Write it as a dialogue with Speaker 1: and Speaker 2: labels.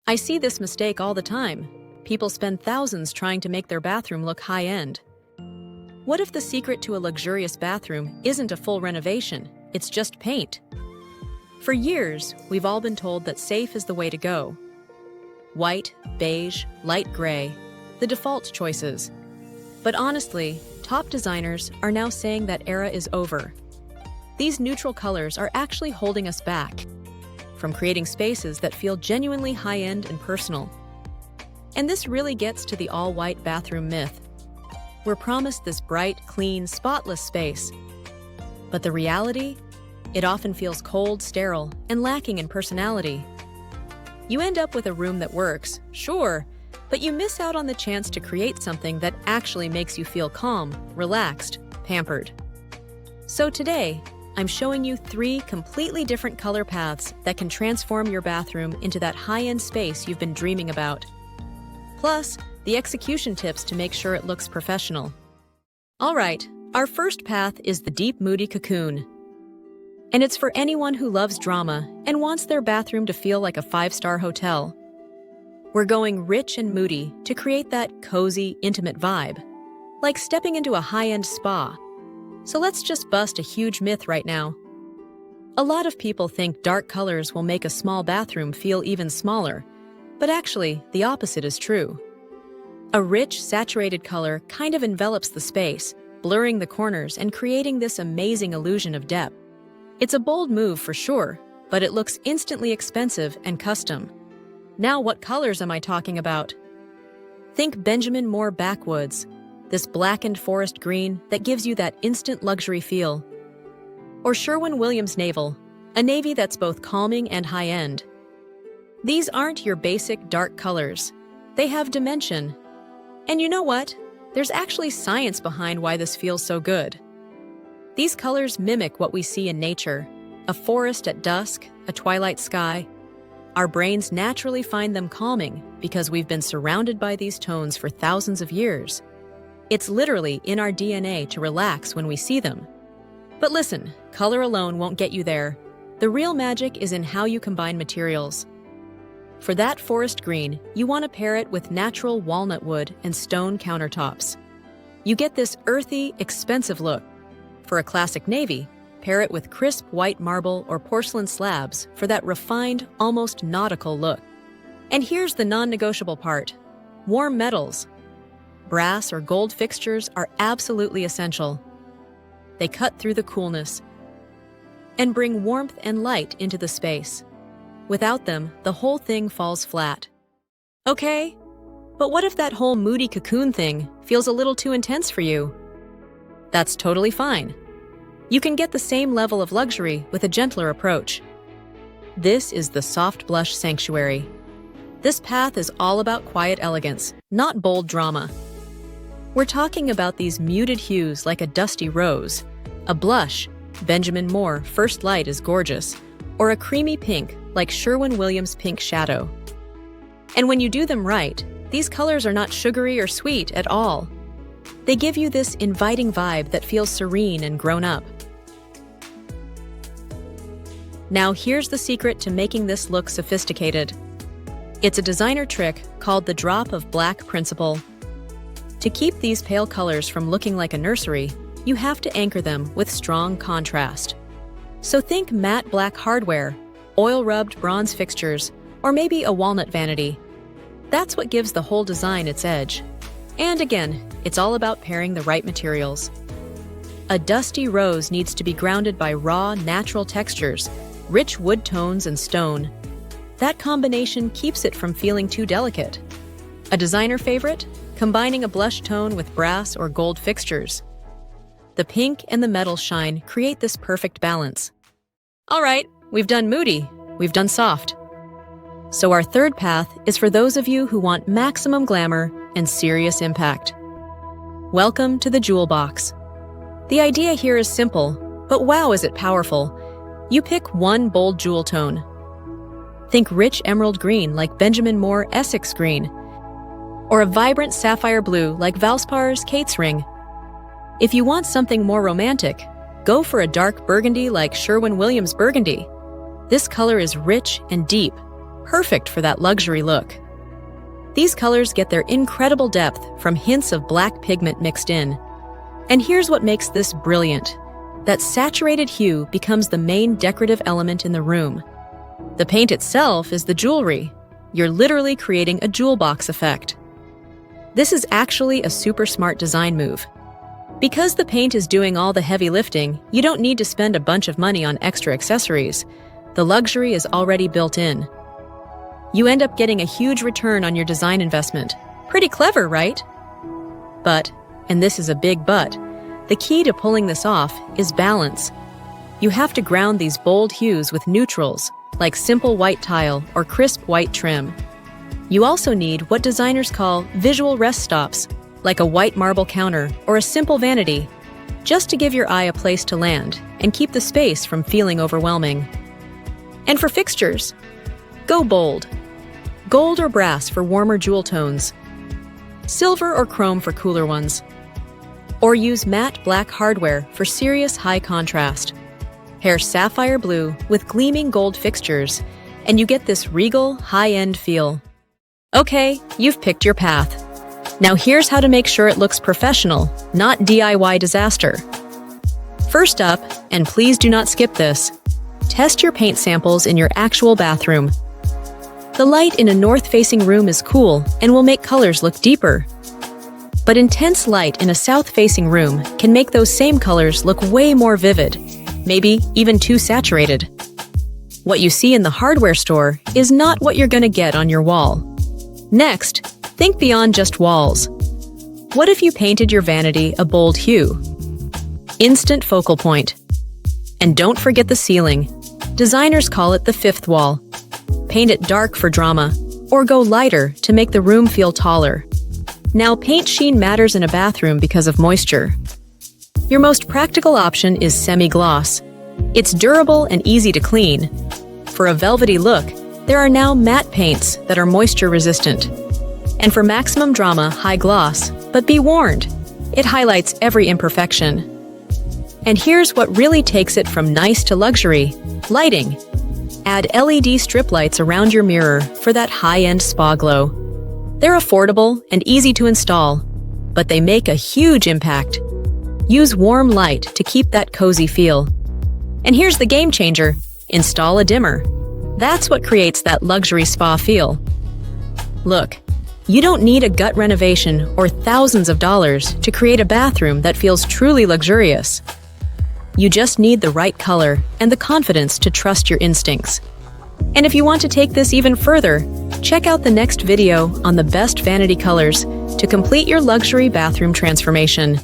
Speaker 1: I see this mistake all the time. People spend thousands trying to make their bathroom look high-end. What if the secret to a luxurious bathroom isn't a full renovation, it's just paint? For years, we've all been told that safe is the way to go. White, beige, light gray, the default choices. But honestly, top designers are now saying that era is over. These neutral colors are actually holding us back from creating spaces that feel genuinely high-end and personal. And this really gets to the all-white bathroom myth. We're promised this bright, clean, spotless space. But the reality? It often feels cold, sterile, and lacking in personality. You end up with a room that works, sure, but you miss out on the chance to create something that actually makes you feel calm, relaxed, pampered. So today, I'm showing you 3 completely different color paths that can transform your bathroom into that high-end space you've been dreaming about. Plus, the execution tips to make sure it looks professional. All right, our first path is the deep moody cocoon. And it's for anyone who loves drama and wants their bathroom to feel like a 5-star hotel. We're going rich and moody to create that cozy, intimate vibe, like stepping into a high-end spa. So let's just bust a huge myth right now. A lot of people think dark colors will make a small bathroom feel even smaller, but actually, the opposite is true. A rich, saturated color kind of envelops the space, blurring the corners and creating this amazing illusion of depth. It's a bold move for sure, but it looks instantly expensive and custom. Now, what colors am I talking about? Think Benjamin Moore Backwoods, this blackened forest green that gives you that instant luxury feel. Or Sherwin-Williams Naval, a navy that's both calming and high-end. These aren't your basic dark colors. They have dimension. And you know what? There's actually science behind why this feels so good. These colors mimic what we see in nature, a forest at dusk, a twilight sky. Our brains naturally find them calming because we've been surrounded by these tones for thousands of years. It's literally in our DNA to relax when we see them. But listen, color alone won't get you there. The real magic is in how you combine materials. For that forest green, you want to pair it with natural walnut wood and stone countertops. You get this earthy, expensive look. For a classic navy, pair it with crisp white marble or porcelain slabs for that refined, almost nautical look. And here's the non-negotiable part: warm metals. Brass or gold fixtures are absolutely essential. They cut through the coolness and bring warmth and light into the space. Without them, the whole thing falls flat. Okay, but what if that whole moody cocoon thing feels a little too intense for you? That's totally fine. You can get the same level of luxury with a gentler approach. This is the soft blush sanctuary. This path is all about quiet elegance, not bold drama. We're talking about these muted hues like a dusty rose, a blush, Benjamin Moore First Light is gorgeous, or a creamy pink like Sherwin-Williams Pink Shadow. And when you do them right, these colors are not sugary or sweet at all. They give you this inviting vibe that feels serene and grown up. Now here's the secret to making this look sophisticated. It's a designer trick called the drop of black principle. To keep these pale colors from looking like a nursery, you have to anchor them with strong contrast. So think matte black hardware, oil-rubbed bronze fixtures, or maybe a walnut vanity. That's what gives the whole design its edge. And again, it's all about pairing the right materials. A dusty rose needs to be grounded by raw, natural textures, rich wood tones and stone. That combination keeps it from feeling too delicate. A designer favorite? Combining a blush tone with brass or gold fixtures. The pink and the metal shine create this perfect balance. All right, we've done moody, we've done soft. So our third path is for those of you who want maximum glamour and serious impact. Welcome to the jewel box. The idea here is simple, but wow is it powerful. You pick one bold jewel tone. Think rich emerald green like Benjamin Moore Essex green, or a vibrant sapphire blue like Valspar's Kate's ring. If you want something more romantic, go for a dark burgundy like Sherwin-Williams burgundy. This color is rich and deep, perfect for that luxury look. These colors get their incredible depth from hints of black pigment mixed in. And here's what makes this brilliant. That saturated hue becomes the main decorative element in the room. The paint itself is the jewelry. You're literally creating a jewel box effect. This is actually a super smart design move. Because the paint is doing all the heavy lifting, you don't need to spend a bunch of money on extra accessories. The luxury is already built in. You end up getting a huge return on your design investment. Pretty clever, right? But, and this is a big but, the key to pulling this off is balance. You have to ground these bold hues with neutrals, like simple white tile or crisp white trim. You also need what designers call visual rest stops, like a white marble counter or a simple vanity, just to give your eye a place to land and keep the space from feeling overwhelming. And for fixtures, go bold. Gold or brass for warmer jewel tones. Silver or chrome for cooler ones. Or use matte black hardware for serious high contrast. Pair sapphire blue with gleaming gold fixtures, and you get this regal, high-end feel. Okay, you've picked your path. Now here's how to make sure it looks professional, not DIY disaster. First up, and please do not skip this, test your paint samples in your actual bathroom. The light in a north-facing room is cool and will make colors look deeper. But intense light in a south-facing room can make those same colors look way more vivid, maybe even too saturated. What you see in the hardware store is not what you're gonna get on your wall. Next, think beyond just walls. What if you painted your vanity a bold hue? Instant focal point. And don't forget the ceiling. Designers call it the fifth wall. Paint it dark for drama, or go lighter to make the room feel taller. Now, paint sheen matters in a bathroom because of moisture. Your most practical option is semi-gloss. It's durable and easy to clean. For a velvety look, there are now matte paints that are moisture-resistant. And for maximum drama, high gloss, but be warned, it highlights every imperfection. And here's what really takes it from nice to luxury: lighting. Add LED strip lights around your mirror for that high-end spa glow. They're affordable and easy to install, but they make a huge impact. Use warm light to keep that cozy feel. And here's the game changer: install a dimmer. That's what creates that luxury spa feel. Look, you don't need a gut renovation or thousands of dollars to create a bathroom that feels truly luxurious. You just need the right color and the confidence to trust your instincts. And if you want to take this even further, check out the next video on the best vanity colors to complete your luxury bathroom transformation.